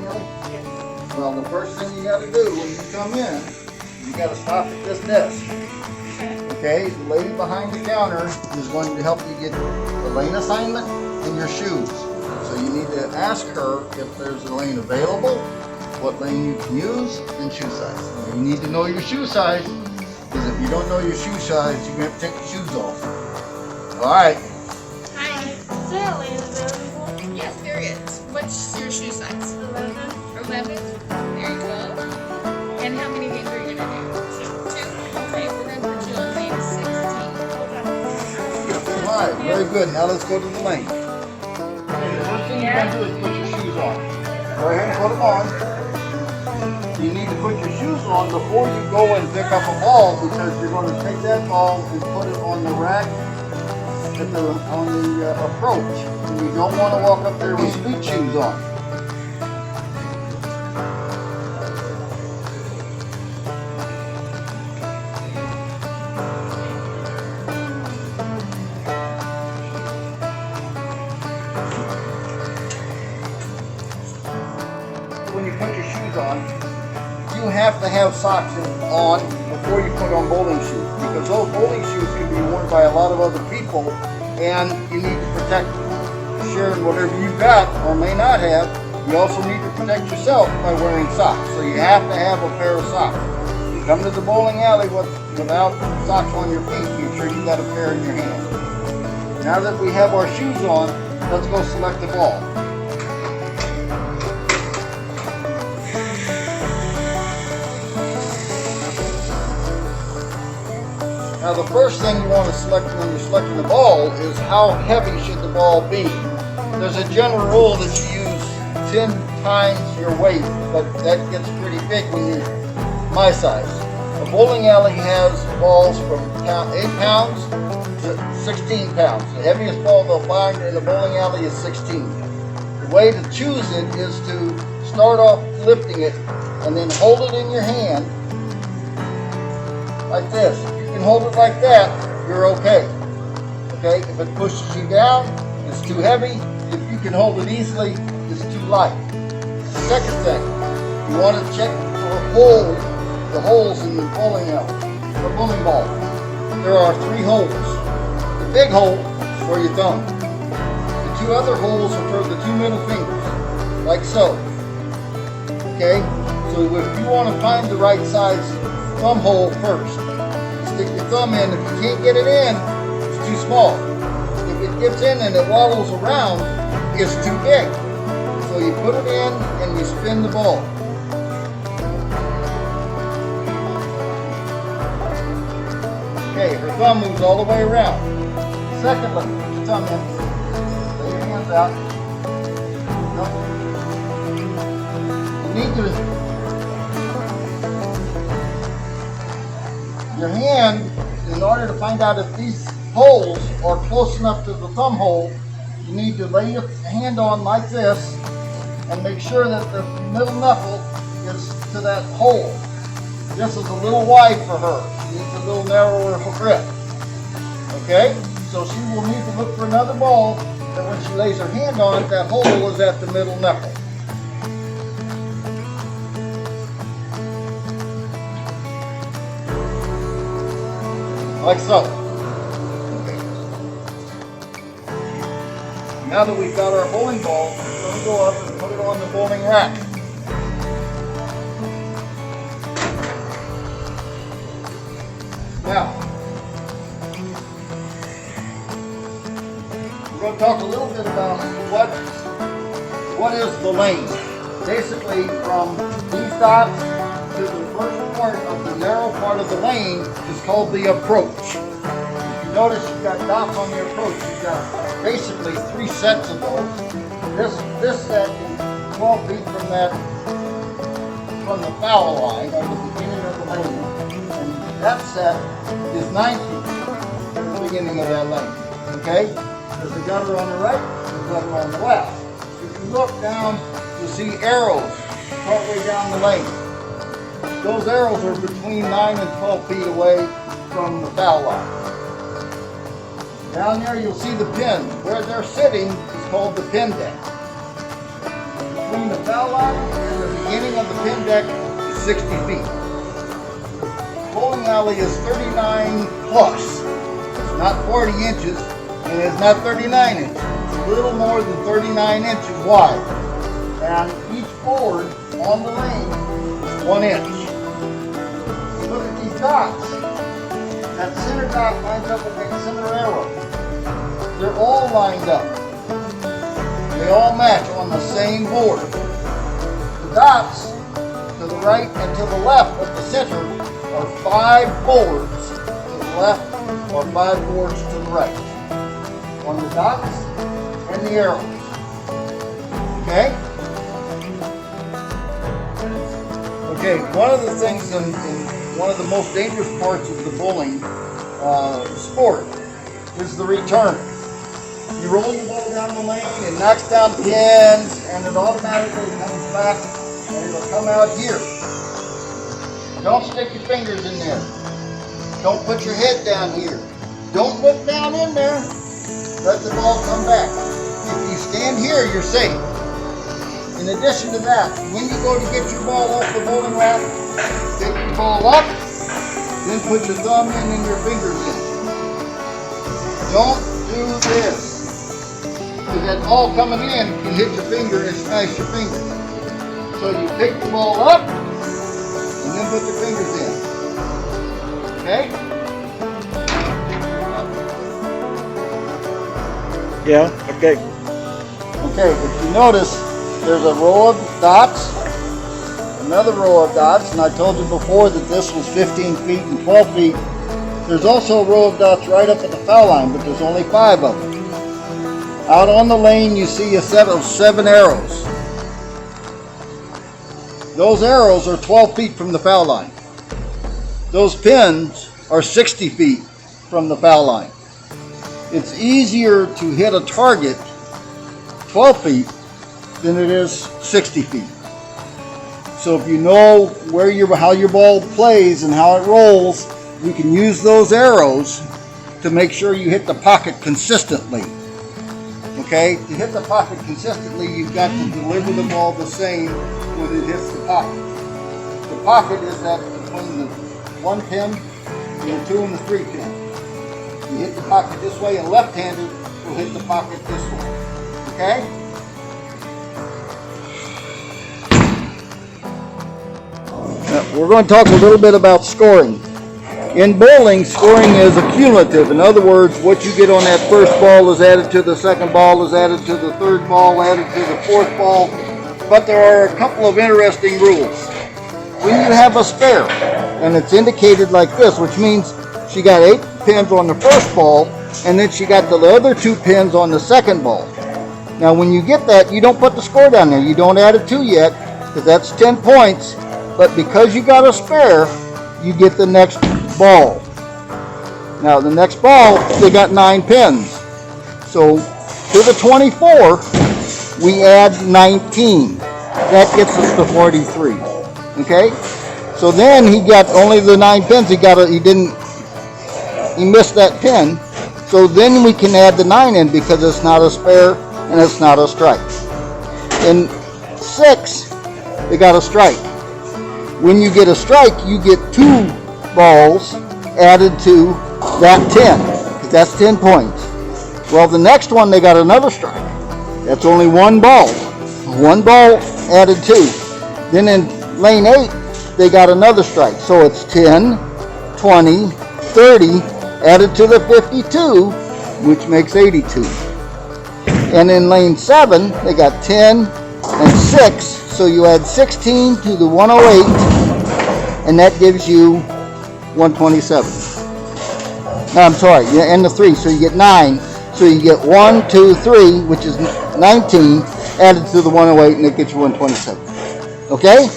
bowling alley? Well, the first thing you gotta do when you come in, you gotta stop at this desk. Okay, the lady behind the counter is going to help you get the lane assignment and your shoes. So you need to ask her if there's a lane available, what lane you can use, and shoe size. You need to know your shoe size, because if you don't know your shoe size, you're going to have to take your shoes off. Alright. Hi. Is there a lane available? Yes, there is. What's your shoe size? 11. 11? There you go. And how many lanes are you going to do? Two? Okay, we're going to put you on lane 16. Alright, very good. Now let's go to the lane. Okay, the first thing you're going to do is put your shoes on. Go ahead and put them on. You need to put your shoes on before you go and pick up a ball, because you're going to take that ball and put it on the rack on the approach. And you don't want to walk up there with street shoes on. When you put your shoes on, you have to have socks on before you put on bowling shoes, because those bowling shoes can be worn by a lot of other people, and you need to protect sharing whatever you've got or may not have. You also need to protect yourself by wearing socks, so you have to have a pair of socks. You come to the bowling alley without socks on your feet, make sure you got a pair in your hand. Now that we have our shoes on, let's go select the ball. Now the first thing you want to select when you're selecting the ball is how heavy should the ball be. There's a general rule that you use 10 times your weight, but that gets pretty big when you're my size. A bowling alley has balls from 8 pounds to 16 pounds. The heaviest ball they'll find in a bowling alley is 16. The way to choose it is to start off lifting it and then hold it in your hand like this. You can hold it like that, you're okay. Okay, if it pushes you down, it's too heavy. If you can hold it easily, it's too light. Second thing, you want to check for the holes in the bowling alley, the bowling ball. There are 3 holes. The big hole is for your thumb. The 2 other holes are for the 2 middle fingers, like so. Okay, so if you want to find the right size thumb hole first, stick your thumb in. If you can't get it in, it's too small. If it gets in and it wobbles around, it's too big. So you put it in and you spin the ball. Okay, her thumb moves all the way around. Secondly, put your thumb in. Lay your hands out. No. You need to... Your hand, in order to find out if these holes are close enough to the thumb hole, you need to lay your hand on like this and make sure that the middle knuckle is to that hole. This is a little wide for her. She needs a little narrower grip. Okay? So she will need to look for another ball that when she lays her hand on, that hole is at the middle knuckle. Like so. Okay. Now that we've got our bowling ball, we're going to go up and put it on the bowling rack. Now, we're going to talk a little bit about what is the lane. Basically, from these dots to the first part of the narrow part of the lane is called the approach. If you notice, you've got dots on the approach. You've got basically 3 sets of those. This set is 12 feet from the foul line, or the beginning of the lane. And that set is 9 feet from the beginning of that lane. Okay? There's a gutter on the right, and a gutter on the left. If you look down, you'll see arrows partway down the lane. Those arrows are between 9 and 12 feet away from the foul line. Down there you'll see the pins. Where they're sitting is called the pin deck. between the foul line and the beginning of the pin deck is 60 feet. Bowling alley is 39 plus. It's not 40 inches and it's not 39 inches. It's a little more than 39 inches wide. And each board on the lane is 1 inch. Look at these dots. That center dot lines up with that center arrow. They're all lined up. They all match on the same board. The dots to the right and to the left of the center are 5 boards to the left or 5 boards to the right. On the dots and the arrows. Okay? Okay, one of the things in one of the most dangerous parts of the bowling sport is the return. You roll the ball down the lane, it knocks down pins, and it automatically comes back, and it'll come out here. Don't stick your fingers in there. Don't put your head down here. Don't look down in there. Let the ball come back. If you stand here, you're safe. In addition to that, when you go to get your ball off the bowling rack, take your ball up, then put your thumb in and your fingers in. Don't do this. Because that ball coming in can hit your finger and smash your finger. So you pick the ball up and then put your fingers in. Okay? Yeah, okay. Okay, if you notice, there's a row of dots, another row of dots, and I told you before that this was 15 feet and 12 feet. There's also a row of dots right up at the foul line, but there's only 5 of them. Out on the lane, you see a set of 7 arrows. Those arrows are 12 feet from the foul line. Those pins are 60 feet from the foul line. It's easier to hit a target 12 feet than it is 60 feet. So if you know how your ball plays and how it rolls, you can use those arrows to make sure you hit the pocket consistently. Okay, to hit the pocket consistently, you've got to deliver the ball the same when it hits the pocket. The pocket is that between the 1 pin and the 2 and the 3 pin. You hit the pocket this way, and left-handed will hit the pocket this way. Okay? Now, we're going to talk a little bit about scoring. In bowling, scoring is accumulative. In other words, what you get on that first ball is added to the second ball, is added to the third ball, added to the fourth ball. But there are a couple of interesting rules. When you have a spare, and it's indicated like this, which means she got 8 pins on the first ball, and then she got the other 2 pins on the second ball. Now when you get that, you don't put the score down there. You don't add a 2 yet, because that's 10 points. But because you got a spare, you get the next ball. Now the next ball, they got 9 pins. So to the 24, we add 19. That gets us to 43. Okay? So then he got only the 9 pins. He missed that pin. So then we can add the 9 in because it's not a spare and it's not a strike. In 6, they got a strike. When you get a strike, you get 2 balls added to that 10, because that's 10 points. Well, the next one, they got another strike. That's only 1 ball. 1 ball added 2. Then in lane 8, they got another strike. So it's 10, 20, 30, added to the 52, which makes 82. And in lane 7, they got 10 and 6, so you add 16 to the 108, and that gives you 127. No, I'm sorry, and the 3, so you get 9. So you get 1, 2, 3, which is 19, added to the 108, and it gets you 127. Okay?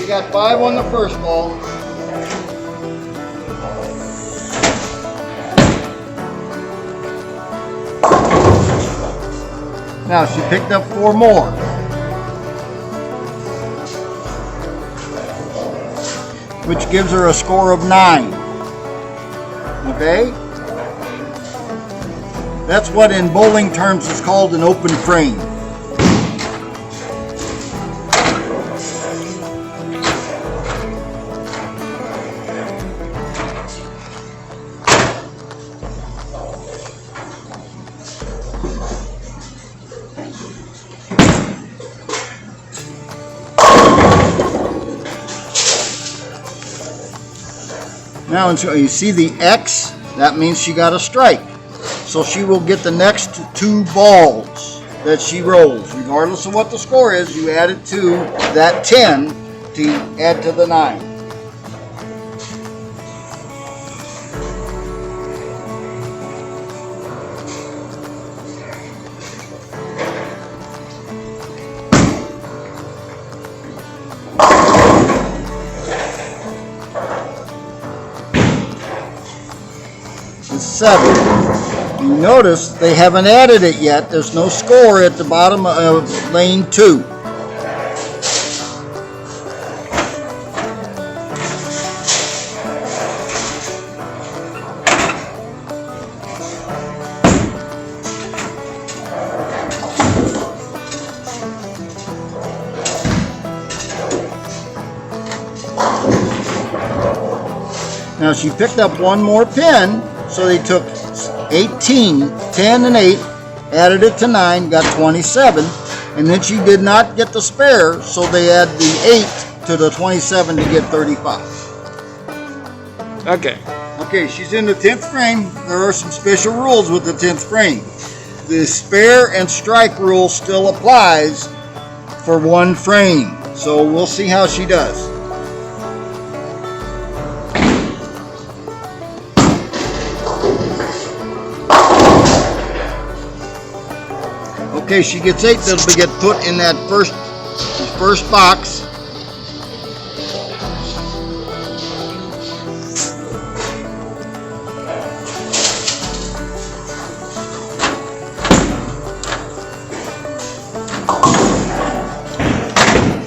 she got 5 on the first ball. Now she picked up 4 more. Which gives her a score of 9. Okay? That's what in bowling terms is called an open frame. Now, you see the X? That means she got a strike. So she will get the next 2 balls that she rolls. Regardless of what the score is, you add it to that 10 to add to the 9. It's 7. You notice they haven't added it yet. There's no score at the bottom of lane 2. Now she picked up 1 more pin, so they took 18, 10 and 8, added it to 9, got 27, and then she did not get the spare, so they add the 8 to the 27 to get 35. Okay. Okay, she's in the 10th frame. There are some special rules with the 10th frame. The spare and strike rule still applies for 1 frame, so we'll see how she does. Okay, she gets 8 that'll get put in that first box.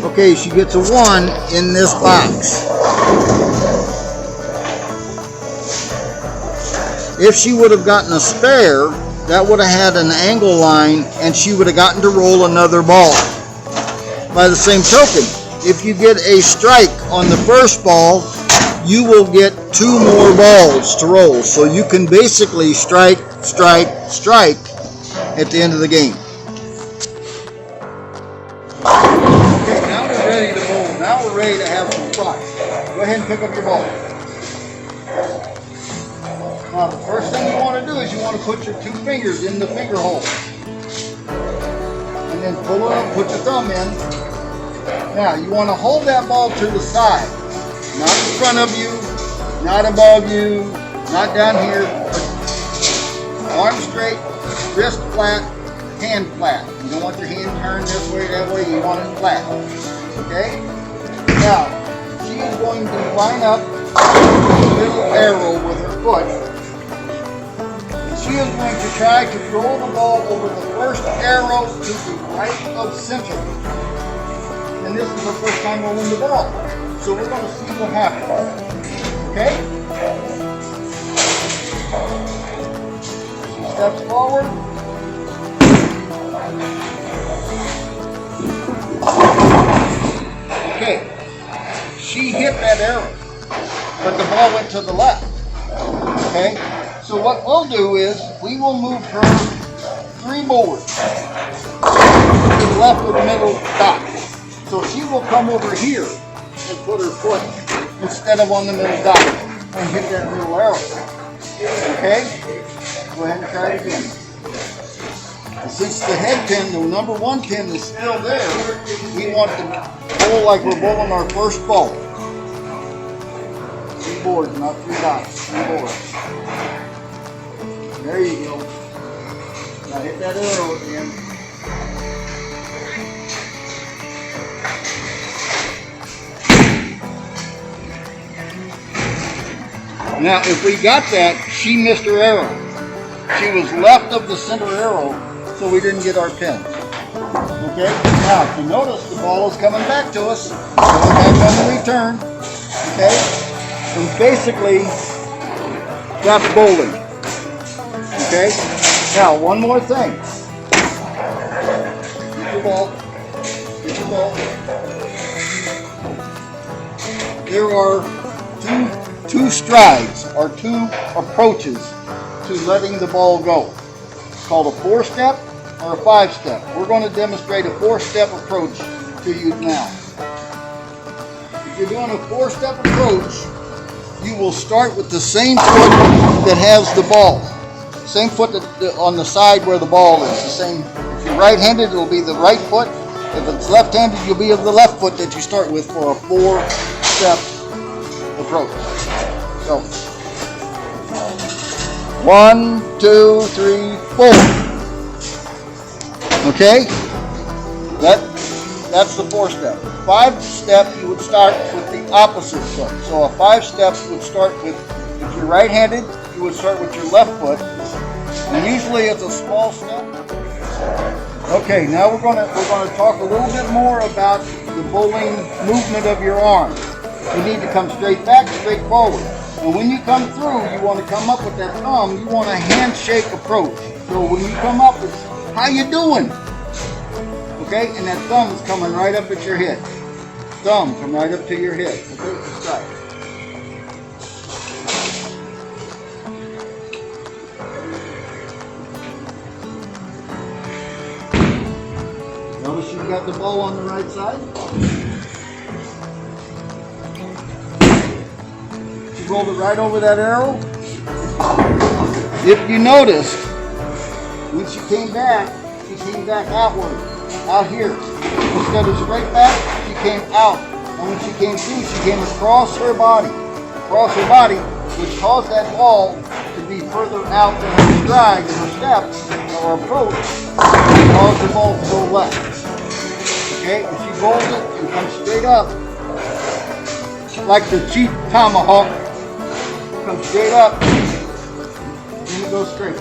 Okay, she gets a 1 in this box. If she would have gotten a spare, that would have had an angle line and she would have gotten to roll another ball. By the same token, if you get a strike on the first ball, you will get 2 more balls to roll. So you can basically strike, strike, strike at the end of the game. Okay, now we're ready to bowl. Now we're ready to have some fun. Go ahead and pick up your ball. Now the first thing you want to do is you want to put your 2 fingers in the finger hole. And then pull it up, put your thumb in. Now you want to hold that ball to the side. Not in front of you, not above you, not down here. Arm straight, wrist flat, hand flat. You don't want your hand turned this way, that way. You want it flat. Okay? Now, she is going to line up a little arrow with her foot. She is going to try to throw the ball over the first arrow to the right of center. And this is the first time rolling the ball. So we're going to see what happens. Okay? She steps forward. Okay. She hit that arrow, but the ball went to the left. Okay? So what we'll do is we will move her 3 boards to the left of the middle dot. So she will come over here and put her foot instead of on the middle dot and hit that little arrow. Okay? Go ahead and try it again. And since the head pin, the number 1 pin is still there, we want to bowl like we're bowling our first ball. 3 boards, not 3 dots, 3 boards. There you go. Now hit that arrow again. Now, if we got that, she missed her arrow. She was left of the center arrow, so we didn't get our pins. Okay? Now, if you notice, the ball is coming back to us. Going back on the return. Okay? And basically, that's bowling. Okay? Now, one more thing. Get your ball. Get your ball. There are two strides, or two approaches to letting the ball go. It's called a 4-step or a 5-step. We're going to demonstrate a 4-step approach to you now. If you're doing a 4-step approach, you will start with the same foot that has the ball. Same foot on the side where the ball is. The same. If you're right-handed, it'll be the right foot. If it's left-handed, you'll be the left foot that you start with for a 4-step approach. So, 1, 2, 3, 4. Okay? That's the 4-step. 5-step, you would start with the opposite foot. So a 5-step would start with, if you're right-handed, you would start with your left foot. And usually it's a small step. Okay, now we're going to talk a little bit more about the bowling movement of your arm. You need to come straight back, straight forward. And when you come through, you want to come up with that thumb. You want a handshake approach. So when you come up, it's, how you doing? Okay, and that thumb is coming right up at your head. Thumb come right up to your head. Okay, let's try it. Notice you've got the ball on the right side. You rolled it right over that arrow. If you noticed, when she came back outward, out here. Instead of straight back, she came out. And when she came through, she came across her body, which caused that ball to be further out than her stride and her steps or approach, and caused the ball to go left. Okay, if she rolls it and comes straight up, like the cheap tomahawk, comes straight up, and it goes straight.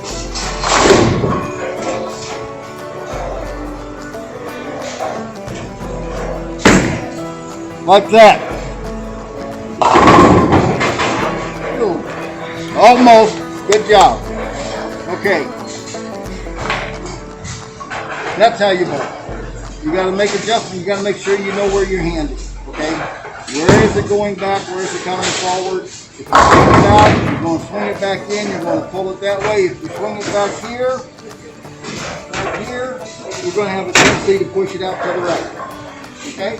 Like that. Ooh. Almost. Good job. Okay. That's how you bowl. You got to make adjustments. You got to make sure you know where your hand is. Okay. Where is it going back? Where is it coming forward? If you swing it out, you're going to swing it back in. You're going to pull it that way. If you swing it back here, you're going to have a tendency to push it out to the right. Okay.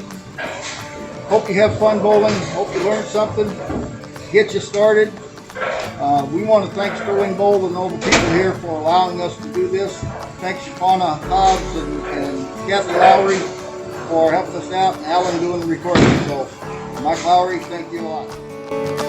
Hope you have fun bowling. Hope you learned something. Get you started. We want to thank Sterling Bowl and all the people here for allowing us to do this. Thanks Shaquana Hobbs and Kathy Lowry for helping us out, and Alan doing the recording. So, Mike Lowry, thank you a lot.